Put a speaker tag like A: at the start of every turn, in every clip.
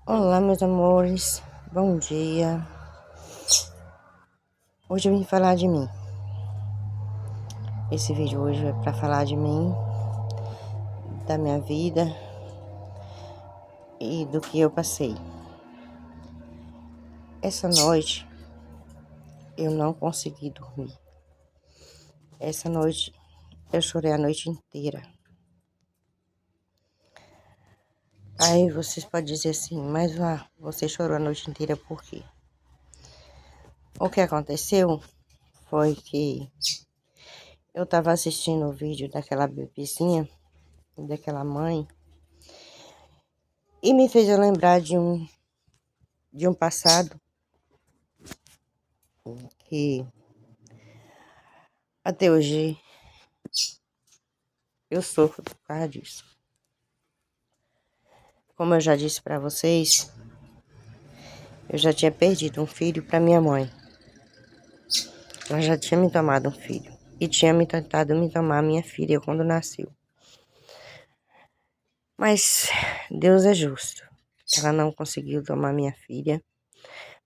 A: Olá, meus amores, bom dia. Hoje eu vim falar de mim. Esse vídeo hoje é para falar de mim, da minha vida e do que eu passei. Essa noite eu não consegui dormir. Essa noite eu chorei a noite inteira. Aí vocês podem dizer assim, mas você chorou a noite inteira por quê? O que aconteceu foi que eu tava assistindo o vídeo daquela bebezinha, daquela mãe, e me fez eu lembrar de um passado que até hoje eu sofro por causa disso. Como eu já disse para vocês, eu já tinha perdido um filho para minha mãe. Ela já tinha me tomado um filho e tinha me tentado me tomar minha filha quando nasceu. Mas Deus é justo. Ela não conseguiu tomar minha filha,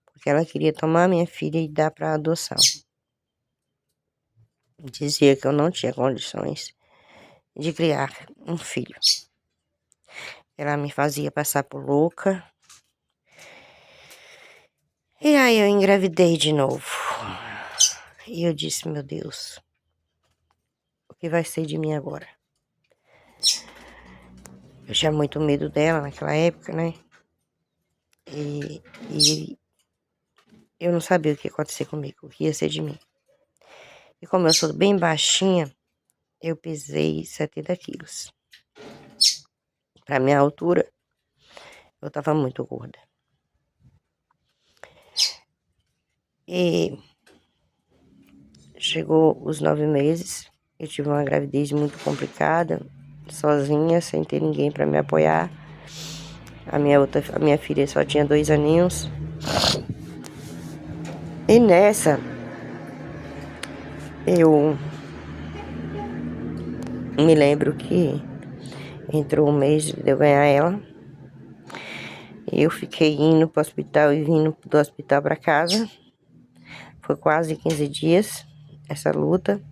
A: porque ela queria tomar minha filha e dar para adoção. Dizia que eu não tinha condições de criar um filho. Ela me fazia passar por louca. E aí eu engravidei de novo. E eu disse, meu Deus, o que vai ser de mim agora? Eu tinha muito medo dela naquela época, né? E eu não sabia o que ia acontecer comigo, o que ia ser de mim. E como eu sou bem baixinha, eu pesei 70 quilos. Pra minha altura, eu tava muito gorda. E chegou os 9 meses, eu tive uma gravidez muito complicada, sozinha, sem ter ninguém pra me apoiar. A minha filha só tinha 2 aninhos. E nessa, eu me lembro que entrou um mês de eu ganhar ela. Eu fiquei indo pro hospital e vindo do hospital para casa. Foi quase 15 dias essa luta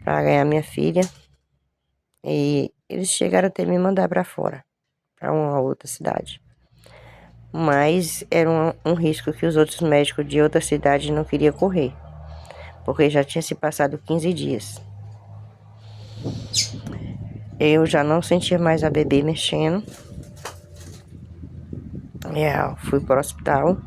A: para ganhar minha filha. E eles chegaram até me mandar para fora, para uma outra cidade. Mas era um risco que os outros médicos de outra cidade não queriam correr, porque já tinha se passado 15 dias. Eu já não sentia mais a bebê mexendo. Eu fui para o hospital.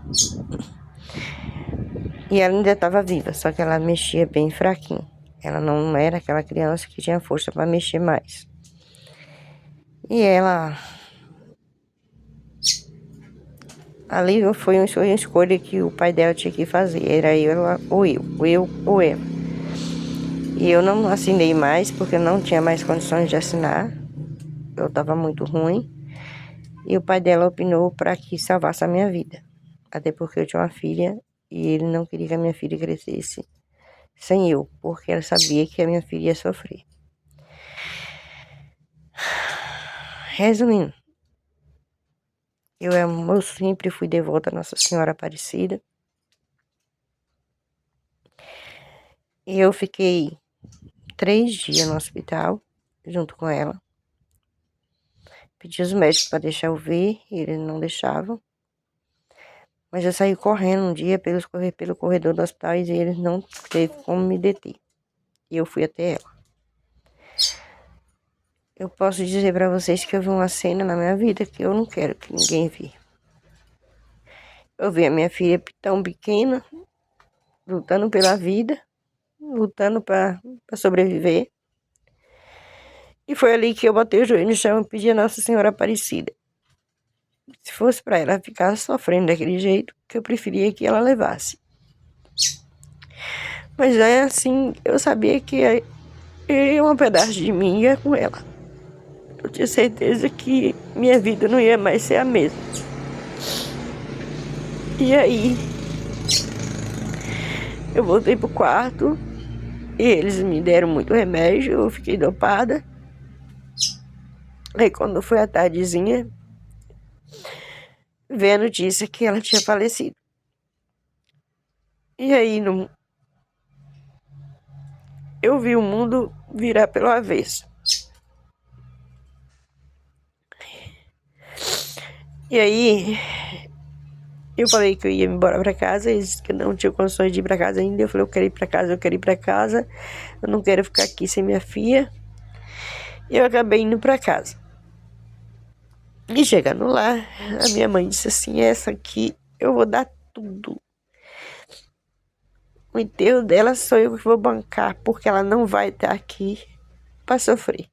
A: E ela ainda estava viva, só que ela mexia bem fraquinho. Ela não era aquela criança que tinha força para mexer mais. E ela... Ali foi uma escolha que o pai dela tinha que fazer. Era ela ou eu ou ela. E eu não assinei mais, porque eu não tinha mais condições de assinar. Eu estava muito ruim. E o pai dela opinou para que salvasse a minha vida. Até porque eu tinha uma filha e ele não queria que a minha filha crescesse sem eu, porque ela sabia que a minha filha ia sofrer. Resumindo, eu sempre fui devota a Nossa Senhora Aparecida. E eu fiquei 3 dias no hospital, junto com ela. Pedi aos médicos para deixar eu ver, e eles não deixavam. Mas eu saí correndo um dia pelo corredor do hospital e eles não teve como me deter. E eu fui até ela. Eu posso dizer para vocês que eu vi uma cena na minha vida que eu não quero que ninguém vê. Eu vi a minha filha tão pequena, lutando pela vida, lutando para sobreviver. E foi ali que eu botei o joelho no chão e pedi a Nossa Senhora Aparecida. Se fosse para ela ficar sofrendo daquele jeito, que eu preferia que ela levasse. Mas é assim, eu sabia que um pedaço de mim ia com ela. Eu tinha certeza que minha vida não ia mais ser a mesma. E aí, eu voltei pro quarto e eles me deram muito remédio, eu fiquei dopada. Aí quando foi a tardezinha, ver a notícia que ela tinha falecido. E aí, eu vi o mundo virar pelo avesso. E aí, eu falei que eu ia embora pra casa, eles disseram que eu não tinha condições de ir pra casa ainda. Eu falei, eu quero ir pra casa, eu quero ir pra casa. Eu não quero ficar aqui sem minha filha. E eu acabei indo pra casa. E chegando lá, a minha mãe disse assim, essa aqui eu vou dar tudo. O enterro dela sou eu que vou bancar, porque ela não vai estar aqui pra sofrer.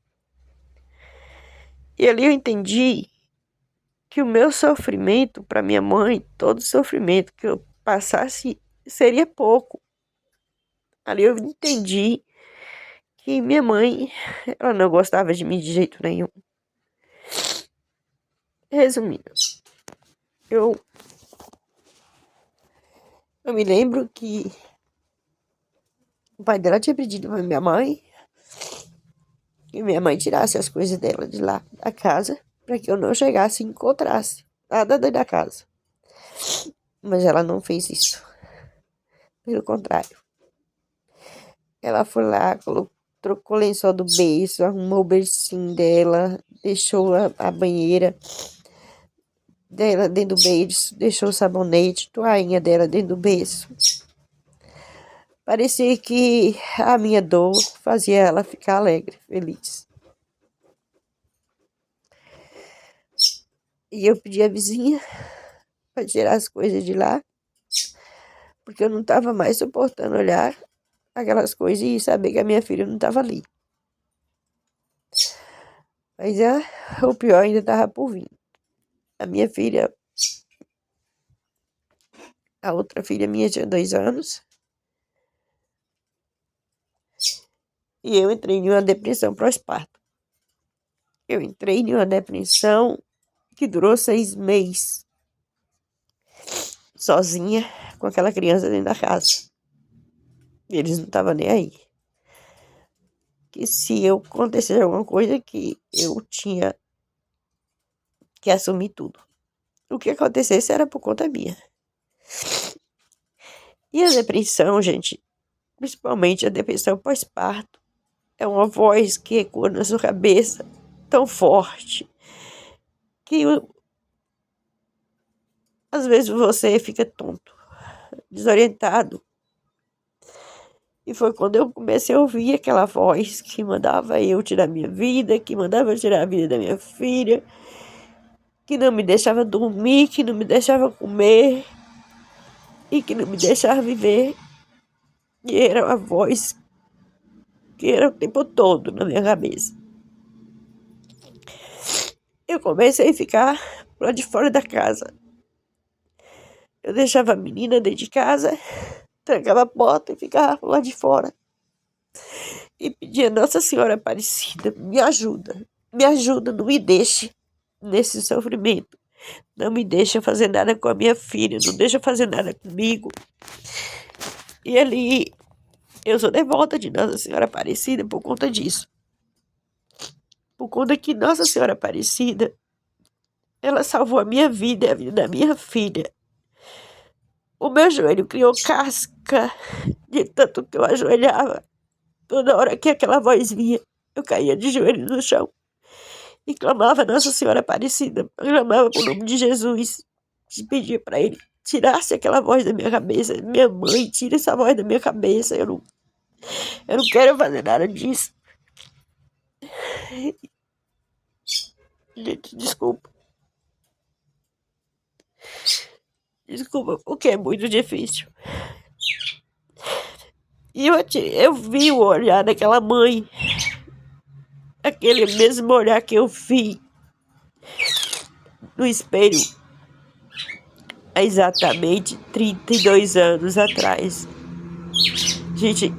A: E ali eu entendi que o meu sofrimento para minha mãe, todo o sofrimento que eu passasse seria pouco. Ali eu entendi que minha mãe, ela não gostava de mim de jeito nenhum. Resumindo, eu me lembro que o pai dela tinha pedido pra minha mãe que minha mãe tirasse as coisas dela de lá da casa para que eu não chegasse e encontrasse nada dentro da casa. Mas ela não fez isso. Pelo contrário. Ela foi lá, trocou o lençol do berço, arrumou o bercinho dela, deixou a banheira dela dentro do berço, deixou o sabonete, toalhinha dela dentro do berço. Parecia que a minha dor fazia ela ficar alegre, feliz. E eu pedi a vizinha para tirar as coisas de lá, porque eu não estava mais suportando olhar aquelas coisas e saber que a minha filha não estava ali. Mas o pior ainda estava por vir. A minha filha, a outra filha minha tinha 2 anos. E eu entrei em uma depressão pós-parto. Eu entrei em uma depressão que durou 6 meses. Sozinha, com aquela criança dentro da casa. Eles não estavam nem aí. Que se eu acontecesse alguma coisa, que eu tinha que assumir tudo. O que acontecesse era por conta minha. E a depressão, gente, principalmente a depressão pós-parto, é uma voz que ecoa na sua cabeça tão forte que às vezes você fica tonto, desorientado. E foi quando eu comecei a ouvir aquela voz que mandava eu tirar minha vida, que mandava eu tirar a vida da minha filha, que não me deixava dormir, que não me deixava comer e que não me deixava viver. E era uma voz que era o tempo todo na minha cabeça. Eu comecei a ficar lá de fora da casa. Eu deixava a menina dentro de casa, trancava a porta e ficava lá de fora. E pedia, Nossa Senhora Aparecida, me ajuda, não me deixe nesse sofrimento. Não me deixa fazer nada com a minha filha, não deixa fazer nada comigo. E ali, eu sou devota de Nossa Senhora Aparecida por conta disso. Por conta que Nossa Senhora Aparecida, ela salvou a minha vida e a vida da minha filha. O meu joelho criou casca de tanto que eu ajoelhava. Toda hora que aquela voz vinha, eu caía de joelho no chão. E clamava Nossa Senhora Aparecida, clamava por nome de Jesus, e pedia para ele tirasse aquela voz da minha cabeça. Minha mãe, tira essa voz da minha cabeça, eu não quero fazer nada disso. Gente, desculpa. Desculpa, porque é muito difícil. E eu vi o olhar daquela mãe, aquele mesmo olhar que eu vi no espelho há exatamente 32 anos atrás. Gente,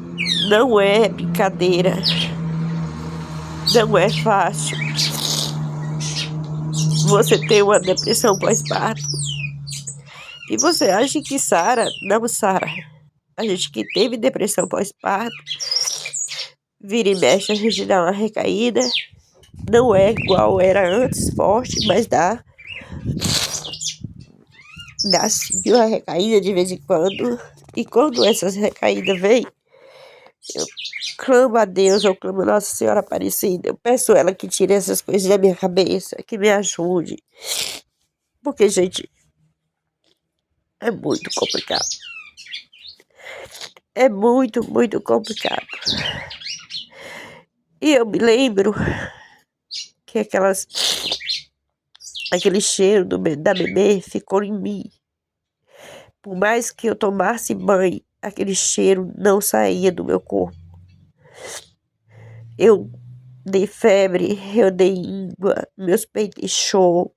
A: não é brincadeira. Não é fácil você ter uma depressão pós-parto. E você acha que Sara, não Sara, a gente que teve depressão pós-parto, vira e mexe, a gente dá uma recaída. Não é igual era antes, forte, mas dá. dá sim uma recaída de vez em quando. E quando essas recaídas vêm, eu clamo a Deus, eu clamo a Nossa Senhora Aparecida. Eu peço ela que tire essas coisas da minha cabeça, que me ajude. Porque, gente, é muito complicado. É muito, muito complicado. E eu me lembro que aquele cheiro da bebê ficou em mim. Por mais que eu tomasse banho, aquele cheiro não saía do meu corpo. Eu dei febre, eu dei íngua, meus peitos inchou,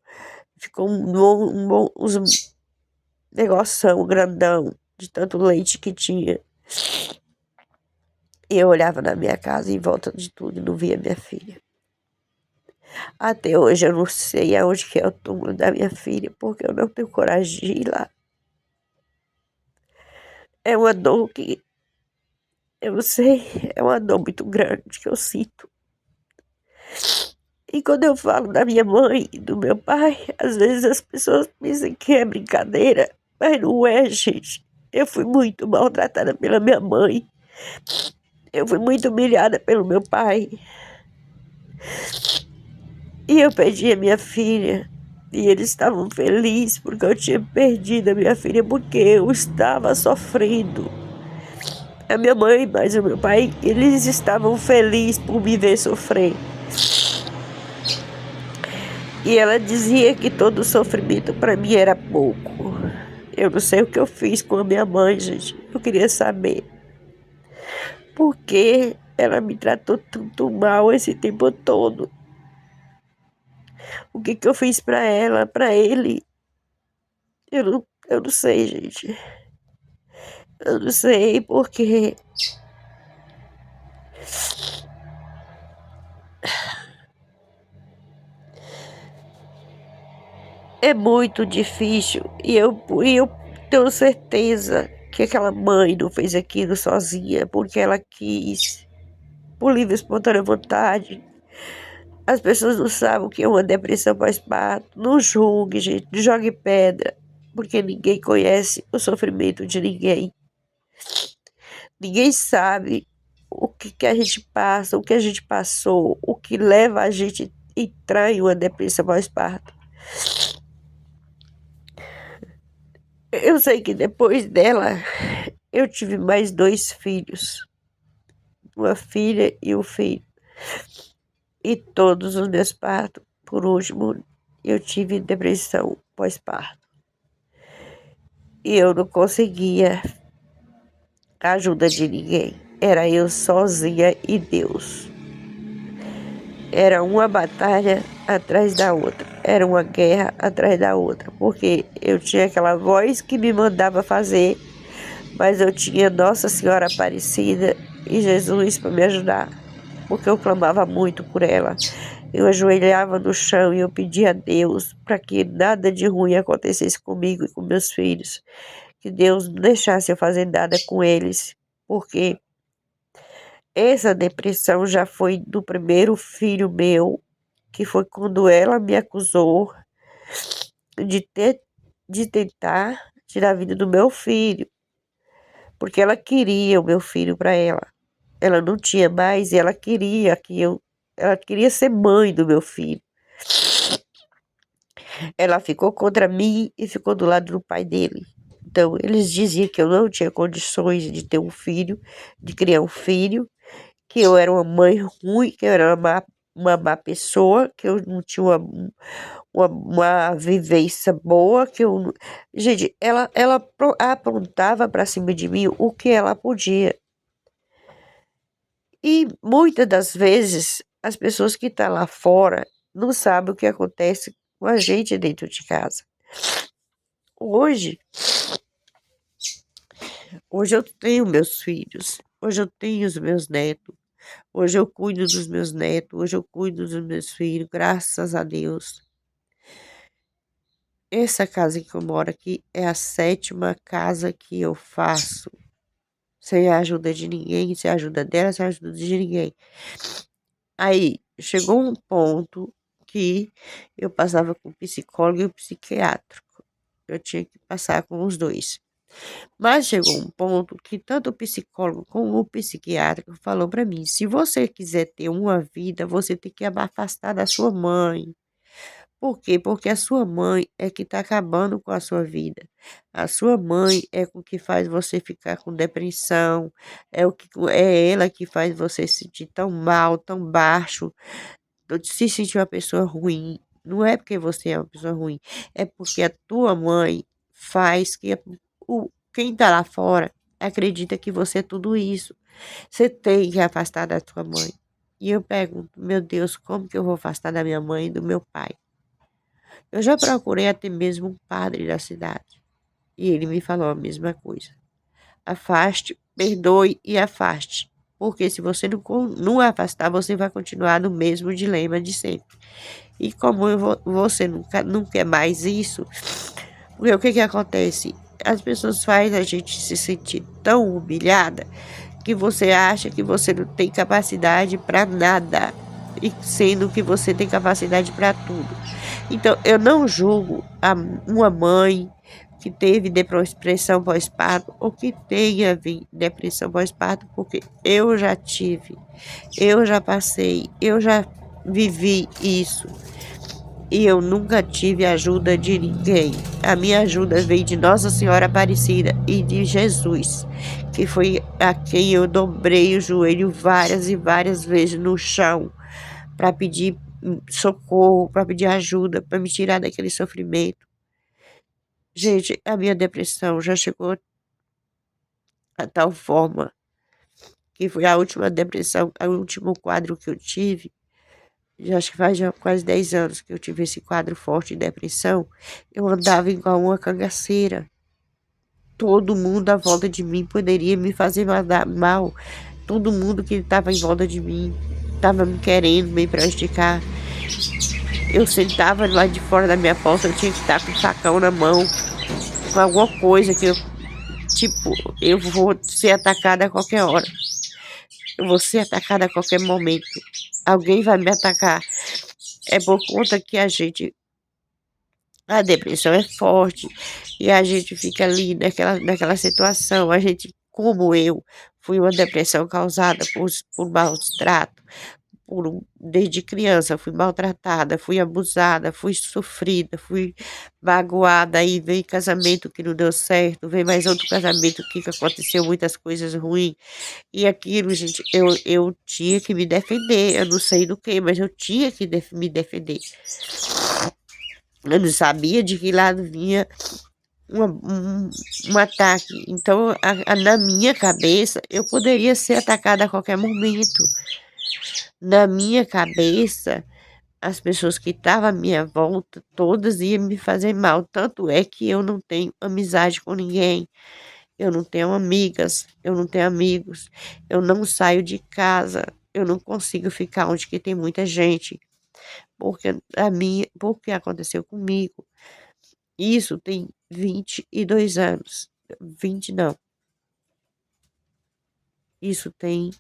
A: ficou uns negoção grandão de tanto leite que tinha. E eu olhava na minha casa em volta de tudo e não via minha filha. Até hoje eu não sei aonde que é o túmulo da minha filha, porque eu não tenho coragem de ir lá. É uma dor que, eu não sei, é uma dor muito grande que eu sinto. E quando eu falo da minha mãe e do meu pai, às vezes as pessoas pensam que é brincadeira, mas não é, gente. Eu fui muito maltratada pela minha mãe. Eu fui muito humilhada pelo meu pai. E eu perdi a minha filha. E eles estavam felizes porque eu tinha perdido a minha filha, porque eu estava sofrendo. A minha mãe, mas o meu pai, eles estavam felizes por me ver sofrer. E ela dizia que todo sofrimento para mim era pouco. Eu não sei o que eu fiz com a minha mãe, gente. Eu queria saber por que ela me tratou tanto mal esse tempo todo. O que eu fiz para ela, para ele. Eu não sei, gente. Eu não sei porque é muito difícil. E eu tenho certeza que aquela mãe não fez aquilo sozinha porque ela quis, por livre e espontânea vontade. As pessoas não sabem o que é uma depressão pós-parto. Não julgue, gente, não jogue pedra, porque ninguém conhece o sofrimento de ninguém. Ninguém sabe o que a gente passa, o que a gente passou, o que leva a gente a entrar em uma depressão pós-parto. Eu sei que depois dela, eu tive mais 2 filhos, uma filha e um filho. E todos os meus partos, por último, eu tive depressão pós-parto. E eu não conseguia a ajuda de ninguém. Era eu sozinha e Deus. Era uma batalha atrás da outra. Era uma guerra atrás da outra. Porque eu tinha aquela voz que me mandava fazer, mas eu tinha Nossa Senhora Aparecida e Jesus para me ajudar. Porque eu clamava muito por ela. Eu ajoelhava no chão e eu pedia a Deus para que nada de ruim acontecesse comigo e com meus filhos. Que Deus não deixasse eu fazer nada com eles. Porque essa depressão já foi do primeiro filho meu, que foi quando ela me acusou de de tentar tirar a vida do meu filho, porque ela queria o meu filho para ela. Ela não tinha mais e ela queria ela queria ser mãe do meu filho. Ela ficou contra mim e ficou do lado do pai dele. Então, eles diziam que eu não tinha condições de ter um filho, de criar um filho, que eu era uma mãe ruim, que eu era uma má pessoa, que eu não tinha uma vivência boa, que eu... Gente, ela apontava para cima de mim o que ela podia. E muitas das vezes, as pessoas que estão lá fora não sabem o que acontece com a gente dentro de casa. Hoje eu tenho meus filhos, hoje eu tenho os meus netos. Hoje eu cuido dos meus netos, hoje eu cuido dos meus filhos, graças a Deus. Essa casa que eu moro aqui é a 7ª casa que eu faço, sem a ajuda de ninguém, sem a ajuda dela, sem a ajuda de ninguém. Aí, chegou um ponto que eu passava com psicólogo e psiquiatra. Eu tinha que passar com os dois. Mas chegou um ponto que tanto o psicólogo como o psiquiátrico falou para mim: se você quiser ter uma vida, você tem que afastar da sua mãe. Por quê? Porque a sua mãe é que está acabando com a sua vida. A sua mãe é o que faz você ficar com depressão, é ela que faz você se sentir tão mal, tão baixo, se sentir uma pessoa ruim. Não é porque você é uma pessoa ruim, é porque a tua mãe faz que quem tá lá fora acredita que você é tudo isso. Você tem que afastar da tua mãe. E eu pergunto, meu Deus, como que eu vou afastar da minha mãe e do meu pai? Eu já procurei até mesmo um padre da cidade. E ele me falou a mesma coisa. Afaste, perdoe e afaste. Porque se você não afastar, você vai continuar no mesmo dilema de sempre. E como você não quer mais isso, porque o que que acontece? As pessoas fazem a gente se sentir tão humilhada que você acha que você não tem capacidade para nada, e sendo que você tem capacidade para tudo. Então, eu não julgo uma mãe que teve depressão pós-parto ou que tenha depressão pós-parto, porque eu já tive, eu já passei, eu já vivi isso. E eu nunca tive ajuda de ninguém. A minha ajuda veio de Nossa Senhora Aparecida e de Jesus, que foi a quem eu dobrei o joelho várias e várias vezes no chão para pedir socorro, para pedir ajuda, para me tirar daquele sofrimento. Gente, a minha depressão já chegou a tal forma que foi a última depressão, o último quadro que eu tive. Já acho que faz já quase 10 anos que eu tive esse quadro forte de depressão. Eu andava igual uma cangaceira. Todo mundo à volta de mim poderia me fazer mal. Todo mundo que estava em volta de mim estava me querendo me prejudicar. Eu sentava lá de fora da minha porta, eu tinha que estar com o facão na mão, com alguma coisa que eu, tipo, eu vou ser atacada a qualquer hora. Eu vou ser atacada a qualquer momento. Alguém vai me atacar. É por conta que a depressão é forte e a gente fica ali naquela situação. A gente, como eu, fui uma depressão causada por maus trato, desde criança fui maltratada, fui abusada, fui sofrida, fui magoada, aí veio casamento que não deu certo, veio mais outro casamento que aconteceu muitas coisas ruins, e aquilo, gente, eu tinha que me defender, eu não sei do que, mas eu tinha que me defender. Eu não sabia de que lado vinha um ataque. Então, na minha cabeça, eu poderia ser atacada a qualquer momento. Na minha cabeça, as pessoas que estavam à minha volta, todas iam me fazer mal. Tanto é que eu não tenho amizade com ninguém. Eu não tenho amigas, eu não tenho amigos. Eu não saio de casa. Eu não consigo ficar onde que tem muita gente. Porque aconteceu comigo. Isso tem 22 anos. 20 não. Isso tem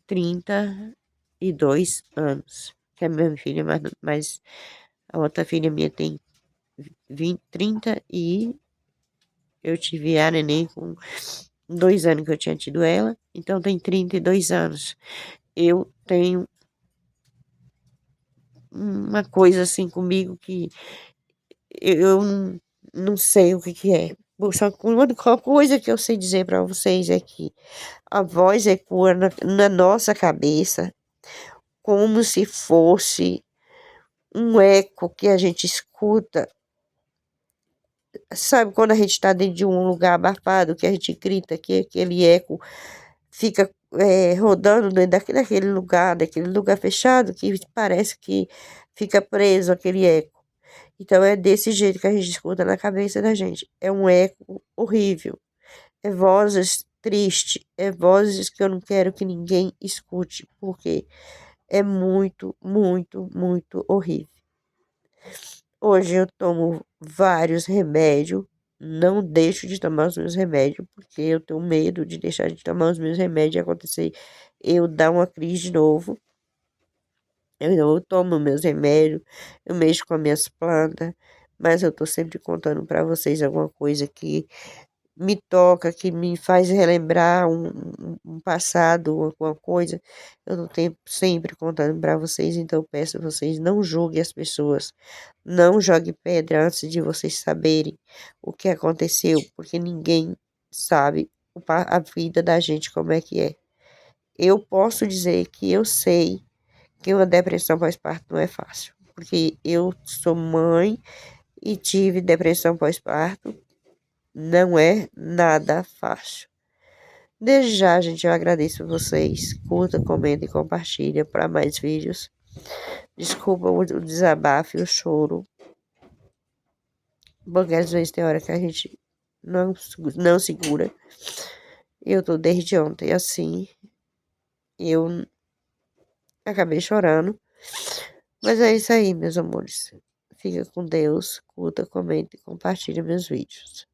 A: 32 anos. Que a minha filha mais a outra filha minha tem 30 e eu tive a neném com 2 anos que eu tinha tido ela, então tem 32 anos. Eu tenho uma coisa assim comigo que eu não sei o que que é. Só que uma coisa que eu sei dizer para vocês é que a voz ecoa na nossa cabeça como se fosse um eco que a gente escuta. Sabe quando a gente está dentro de um lugar abafado, que a gente grita, que aquele eco fica rodando dentro daquele lugar fechado, que parece que fica preso aquele eco. Então é desse jeito que a gente escuta na cabeça da gente. É um eco horrível. É vozes tristes, é vozes que eu não quero que ninguém escute, porque é muito, muito, muito horrível. Hoje eu tomo vários remédios, não deixo de tomar os meus remédios, porque eu tenho medo de deixar de tomar os meus remédios e acontecer eu dar uma crise de novo. Eu tomo meus remédios, eu mexo com as minhas plantas, mas eu tô sempre contando para vocês alguma coisa que me toca, que me faz relembrar um passado, alguma coisa. Eu tô sempre contando para vocês, então eu peço a vocês, não julguem as pessoas, não jogue pedra antes de vocês saberem o que aconteceu, porque ninguém sabe a vida da gente como é que é. Eu posso dizer que eu sei que uma depressão pós-parto não é fácil, porque eu sou mãe e tive depressão pós-parto, não é nada fácil. Desde já, gente, eu agradeço a vocês. Curta, comenta e compartilha para mais vídeos. Desculpa o desabafo e o choro, porque às vezes tem hora que a gente não segura. Eu tô desde ontem assim, eu acabei chorando. Mas é isso aí, meus amores. Fica com Deus, curta, comenta e compartilha meus vídeos.